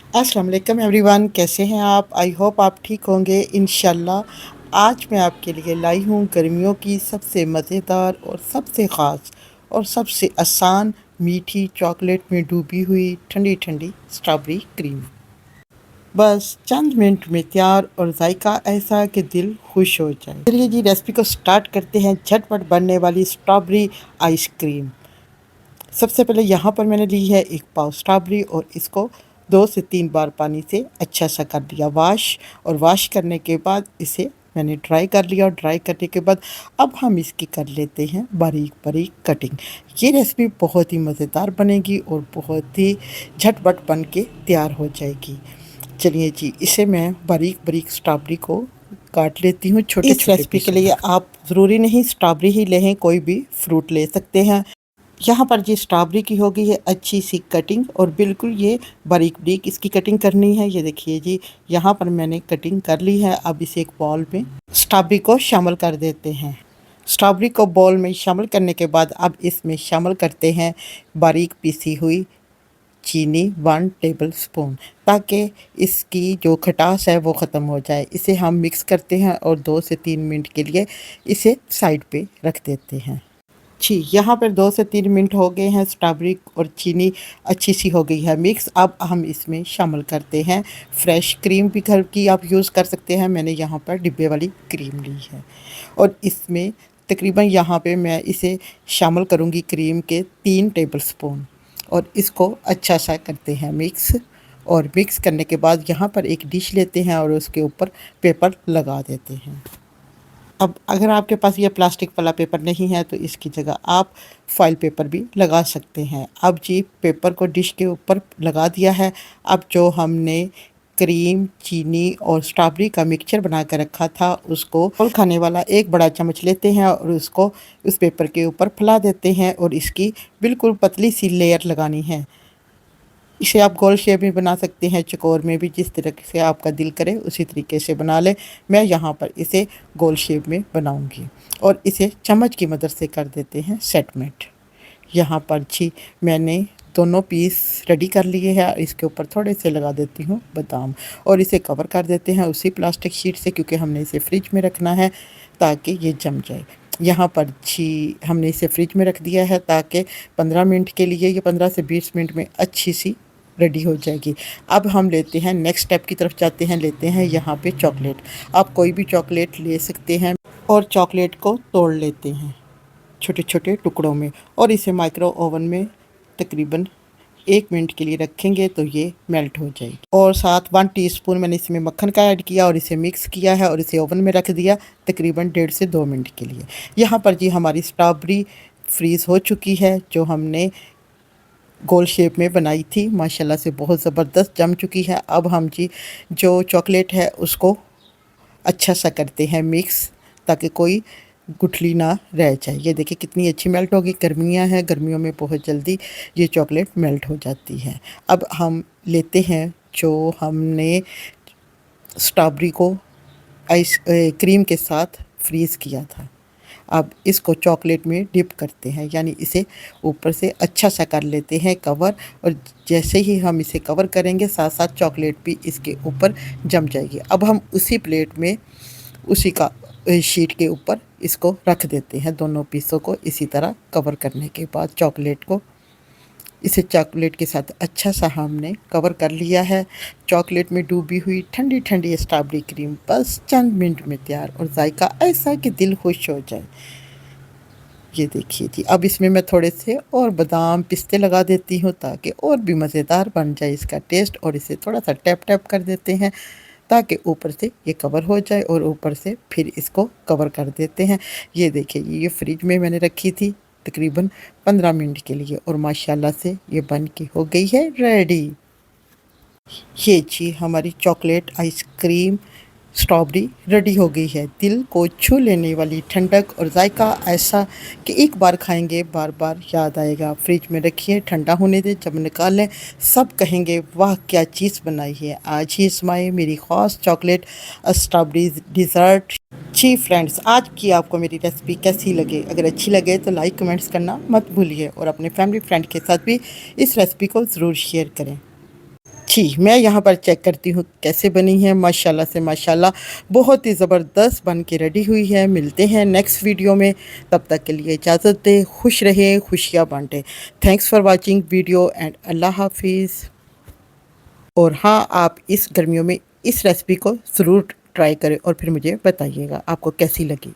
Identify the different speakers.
Speaker 1: अस्सलाम वालेकुम एवरीवन, कैसे हैं आप? आई होप आप ठीक होंगे इंशाल्लाह। आज मैं आपके लिए लाई हूँ गर्मियों की सबसे मज़ेदार और सबसे ख़ास और सबसे आसान मीठी चॉकलेट में डूबी हुई ठंडी ठंडी स्ट्रॉबेरी क्रीम। बस चंद मिनट में तैयार और जायका ऐसा कि दिल खुश हो जाए। चलिए जी, रेसिपी को स्टार्ट करते हैं। झटपट बनने वाली स्ट्रॉबेरी आइसक्रीम। सबसे पहले यहाँ पर मैंने ली है 1 पाव स्ट्रॉबेरी और इसको 2 से 3 बार पानी से अच्छा सा कर लिया वॉश। और वॉश करने के बाद इसे मैंने ड्राई कर लिया और ड्राई करने के बाद अब हम इसकी कर लेते हैं बारीक बारीक कटिंग। ये रेसिपी बहुत ही मज़ेदार बनेगी और बहुत ही झटपट बन के तैयार हो जाएगी। चलिए जी, इसे मैं बारीक बारीक स्ट्रॉबेरी को काट लेती हूँ छोटे छोटे। इस रेसिपी के लिए आप ज़रूरी नहीं स्ट्रॉबेरी ही लें, कोई भी फ्रूट ले सकते हैं। यहाँ पर जी स्ट्रॉबेरी की होगी ये अच्छी सी कटिंग और बिल्कुल ये बारीक बारीक इसकी कटिंग करनी है। ये देखिए जी, यहाँ पर मैंने कटिंग कर ली है। अब इसे एक बॉल में स्ट्रॉबेरी को शामिल कर देते हैं। स्ट्रॉबेरी को बॉल में शामिल करने के बाद अब इसमें शामिल करते हैं बारीक पीसी हुई चीनी 1 टेबल स्पून, ताकि इसकी जो खटास है वो ख़त्म हो जाए। इसे हम मिक्स करते हैं और 2 से 3 मिनट के लिए इसे साइड पे रख देते हैं। जी, यहाँ पर 2 से 3 मिनट हो गए हैं। स्ट्रॉबेरी और चीनी अच्छी सी हो गई है मिक्स। अब हम इसमें शामिल करते हैं फ्रेश क्रीम, भी घर की आप यूज़ कर सकते हैं। मैंने यहाँ पर डिब्बे वाली क्रीम ली है और इसमें तकरीबन यहाँ पे मैं इसे शामिल करूँगी क्रीम के 3 टेबल स्पून और इसको अच्छा सा करते हैं मिक्स। और मिक्स करने के बाद यहाँ पर एक डिश लेते हैं और उसके ऊपर पेपर लगा देते हैं। अब अगर आपके पास ये प्लास्टिक वाला पेपर नहीं है तो इसकी जगह आप फॉइल पेपर भी लगा सकते हैं। अब जी पेपर को डिश के ऊपर लगा दिया है। अब जो हमने क्रीम, चीनी और स्ट्रॉबेरी का मिक्सचर बना कर रखा था उसको फल खाने वाला एक बड़ा चम्मच लेते हैं और उसको उस पेपर के ऊपर फैला देते हैं और इसकी बिल्कुल पतली सी लेयर लगानी है। इसे आप गोल शेप में बना सकते हैं, चौकोर में भी, जिस तरीके से आपका दिल करे उसी तरीके से बना लें। मैं यहाँ पर इसे गोल शेप में बनाऊंगी और इसे चम्मच की मदद से कर देते हैं सेटमेंट। यहाँ पर जी मैंने दोनों पीस रेडी कर लिए हैं। इसके ऊपर थोड़े से लगा देती हूँ बादाम और इसे कवर कर देते हैं उसी प्लास्टिक शीट से, क्योंकि हमने इसे फ्रिज में रखना है ताकि ये जम जाए। यहाँ पर जी हमने इसे फ्रिज में रख दिया है ताकि 15 मिनट के लिए, ये 15 से 20 मिनट में अच्छी सी रेडी हो जाएगी। अब हम लेते हैं नेक्स्ट स्टेप की तरफ जाते हैं। लेते हैं यहाँ पे चॉकलेट। आप कोई भी चॉकलेट ले सकते हैं और चॉकलेट को तोड़ लेते हैं छोटे छोटे टुकड़ों में और इसे माइक्रो ओवन में तकरीबन 1 मिनट के लिए रखेंगे तो ये मेल्ट हो जाएगी। और साथ 1 टीस्पून मैंने इसमें मक्खन का ऐड किया और इसे मिक्स किया है और इसे ओवन में रख दिया तकरीबन 1.5 से 2 मिनट के लिए। यहाँ पर जी हमारी स्ट्रॉबेरी फ्रीज़ हो चुकी है, जो हमने गोल शेप में बनाई थी, माशाल्लाह से बहुत ज़बरदस्त जम चुकी है। अब हम जी जो चॉकलेट है उसको अच्छा सा करते हैं मिक्स, ताकि कोई गुठली ना रह जाए। ये देखिए कितनी अच्छी मेल्ट होगी। गर्मियाँ हैं, गर्मियों में बहुत जल्दी ये चॉकलेट मेल्ट हो जाती है। अब हम लेते हैं जो हमने स्ट्रॉबेरी को क्रीम के साथ फ्रीज़ किया था। अब इसको चॉकलेट में डिप करते हैं, यानी इसे ऊपर से अच्छा सा कर लेते हैं कवर। और जैसे ही हम इसे कवर करेंगे साथ साथ चॉकलेट भी इसके ऊपर जम जाएगी। अब हम उसी प्लेट में उसी का शीट के ऊपर इसको रख देते हैं, दोनों पीसों को इसी तरह कवर करने के बाद चॉकलेट को इसे चॉकलेट के साथ अच्छा सा हमने कवर कर लिया है। चॉकलेट में डूबी हुई ठंडी ठंडी स्ट्रॉबेरी क्रीम बस चंद मिनट में तैयार और जायका ऐसा कि दिल खुश हो जाए। ये देखिए जी, अब इसमें मैं थोड़े से और बादाम पिस्ते लगा देती हूँ ताकि और भी मज़ेदार बन जाए इसका टेस्ट। और इसे थोड़ा सा टैप टैप कर देते हैं ताकि ऊपर से ये कवर हो जाए और ऊपर से फिर इसको कवर कर देते हैं। ये देखिए ये फ्रिज में मैंने रखी थी तकरीबन 15 मिनट के लिए और माशाल्लाह से ये बन के हो गई है रेडी। ये जी हमारी चॉकलेट आइसक्रीम स्ट्रॉबेरी रेडी हो गई है। दिल को छू लेने वाली ठंडक और जायका ऐसा कि एक बार खाएंगे बार बार याद आएगा। फ्रिज में रखिए, ठंडा होने दें, जब निकालें सब कहेंगे वाह क्या चीज़ बनाई है। आज ही इसमाए मेरी ख़ास चॉकलेट स्ट्रॉबेरी डिज़र्ट। जी फ्रेंड्स, आज की आपको मेरी रेसिपी कैसी लगे? अगर अच्छी लगे तो लाइक कमेंट्स करना मत भूलिए और अपने फैमिली फ्रेंड के साथ भी इस रेसिपी को ज़रूर शेयर करें। जी, मैं यहाँ पर चेक करती हूँ कैसे बनी है। माशाल्लाह से माशाल्लाह बहुत ही ज़बरदस्त बन के रेडी हुई है। मिलते हैं नेक्स्ट वीडियो में, तब तक के लिए इजाज़त दें। खुश रहें, खुशियाँ बाँटें। Thanks for watching video and अल्लाह हाफ़िज़। और हाँ, आप इस गर्मियों में इस रेसिपी को ज़रूर ट्राई करें और फिर मुझे बताइएगा आपको कैसी लगी।